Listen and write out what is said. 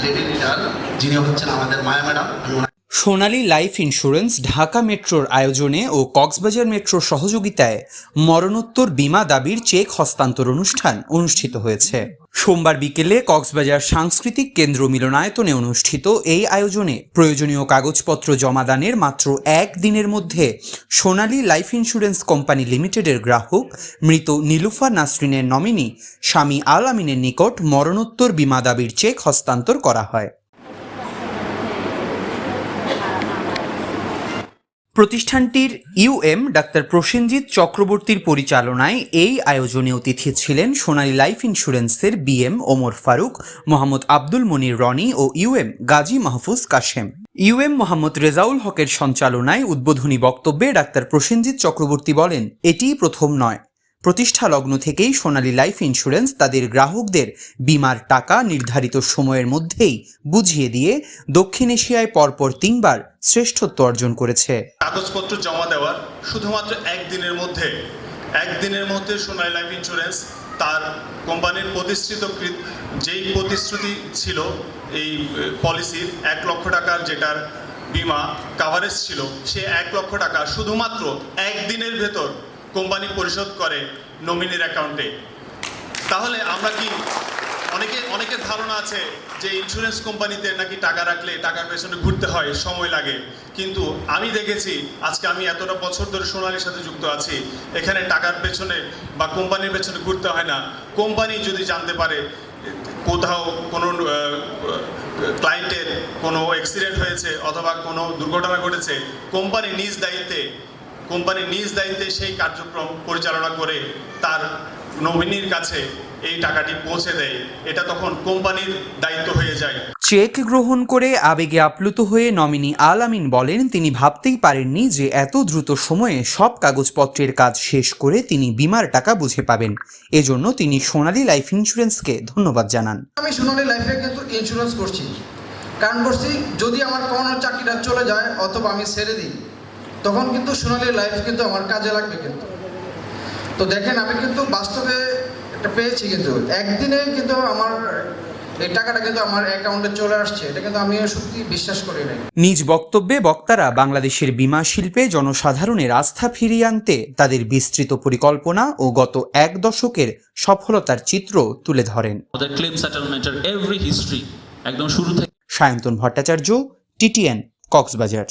Lady leader যিনি হচ্ছেন আমাদের মায়া ম্যাডাম। সোনালী লাইফ ইন্স্যুরেন্স ঢাকা মেট্রোর আয়োজনে ও কক্সবাজার মেট্রোর সহযোগিতায় মরণোত্তর বীমা দাবির চেক হস্তান্তর অনুষ্ঠান অনুষ্ঠিত হয়েছে। সোমবার বিকেলে কক্সবাজার সাংস্কৃতিক কেন্দ্র মিলনায়তনে অনুষ্ঠিত এই আয়োজনে প্রয়োজনীয় কাগজপত্র জমাদানের মাত্র একদিনের মধ্যে সোনালী লাইফ ইন্স্যুরেন্স কোম্পানি লিমিটেডের গ্রাহক মৃত নীলুফা নাসরিনের নমিনি স্বামী আল আমিনের নিকট মরণোত্তর বীমা দাবির চেক হস্তান্তর করা হয়। প্রতিষ্ঠানটির ইউএম ডাক্তার প্রসেনজিৎ চক্রবর্তীর পরিচালনায় এই আয়োজনে অতিথি ছিলেন সোনালী লাইফ ইন্স্যুরেন্সের বিএম ওমর ফারুক, মোহাম্মদ আব্দুল মনির রনি ও ইউএম গাজী মাহফুজ কাশেম। ইউএম মোহাম্মদ রেজাউল হকের সঞ্চালনায় উদ্বোধনী বক্তব্যে ডাক্তার প্রসেনজিৎ চক্রবর্তী বলেন, এটিই প্রথম নয়, প্রতিষ্ঠা লগ্ন থেকেই সোনালী লাইফ ইন্স্যুরেন্স তাদের গ্রাহকদের বীমার টাকা নির্ধারিত সময়ের মধ্যেই বুঝিয়ে দিয়ে দক্ষিণ এশিয়ায় পরপর 3 বার শ্রেষ্ঠত্ব অর্জন করেছে। কাগজপত্র জমা দেওয়ার শুধুমাত্র একদিনের মধ্যে সোনালী লাইফ ইন্স্যুরেন্স তার কোম্পানির যেই প্রতিশ্রুতি ছিল এই পলিসির 1 লক্ষ টাকার যেটার বিমা কাভারেজ ছিল, সে 1 লক্ষ টাকা শুধুমাত্র একদিনের ভেতর কোম্পানি পরিশোধ করে নমিনির অ্যাকাউন্টে। তাহলে আমরা কি অনেকের ধারণা আছে যে ইন্স্যুরেন্স কোম্পানিতে নাকি টাকা রাখলে টাকার পেছনে ঘুরতে হয়, সময় লাগে, কিন্তু আমি দেখেছি, আজকে আমি এতটা বছর ধরে সোনালীর সাথে যুক্ত আছি, এখানে টাকার পেছনে বা কোম্পানির পেছনে ঘুরতে হয় না। কোম্পানি যদি জানতে পারে কোথাও কোনো ক্লায়েন্টের কোনো অ্যাক্সিডেন্ট হয়েছে অথবা কোনো দুর্ঘটনা ঘটেছে, কোম্পানি নিজ দায়িত্বে সেই কার্যক্রম পরিচালনা করে তার নমিনির কাছে এই টাকাটি পৌঁছে দেয়। এটা তখন কোম্পানির দায়িত্ব হয়ে যায়। চেক গ্রহণ করে আবেগে আপ্লুত হয়ে নমিনি আল আমিন বলেন, তিনি ভাবতেই পারেননি যে এত দ্রুত সময়ে সব কাগজপত্রের কাজ শেষ করে তিনি বীমার টাকা বুঝে পাবেন। এজন্য তিনি সোনালী লাইফ ইন্স্যুরেন্সকে ধন্যবাদ জানান। আমি সোনালী লাইফে কিন্তু ইন্স্যুরেন্স করছি, কারণ করছি যদি আমার কোনো চাকরিটা চলে যায় অথবা আমি ছেড়ে দিই, তখন কিন্তু সোনালী লাইফ কিন্তু আমার কাজে লাগবে। কিন্তু তো দেখেন, আমি কিন্তু বাস্তবে এটা পেয়েছি, কিন্তু একদিনে কিন্তু আমার এই টাকাটা কিন্তু আমার অ্যাকাউন্টে চলে আসছে, এটা কিন্তু আমি সত্যি বিশ্বাস করি না। নিজ বক্তব্যে বক্তারা বাংলাদেশের বীমা শিল্পে জনসাধারণের আস্থা ফিরিয়ে আনতে তাদের বিস্তৃত পরিকল্পনা ও গত 1 দশকের সফলতার চিত্র তুলে ধরেন। ক্লেম সেটেলমেন্টের এভরি হিস্ট্রি একদম শুরু থেকে। সায়ন্তন ভট্টাচার্য, টিটিএন, কক্সবাজার।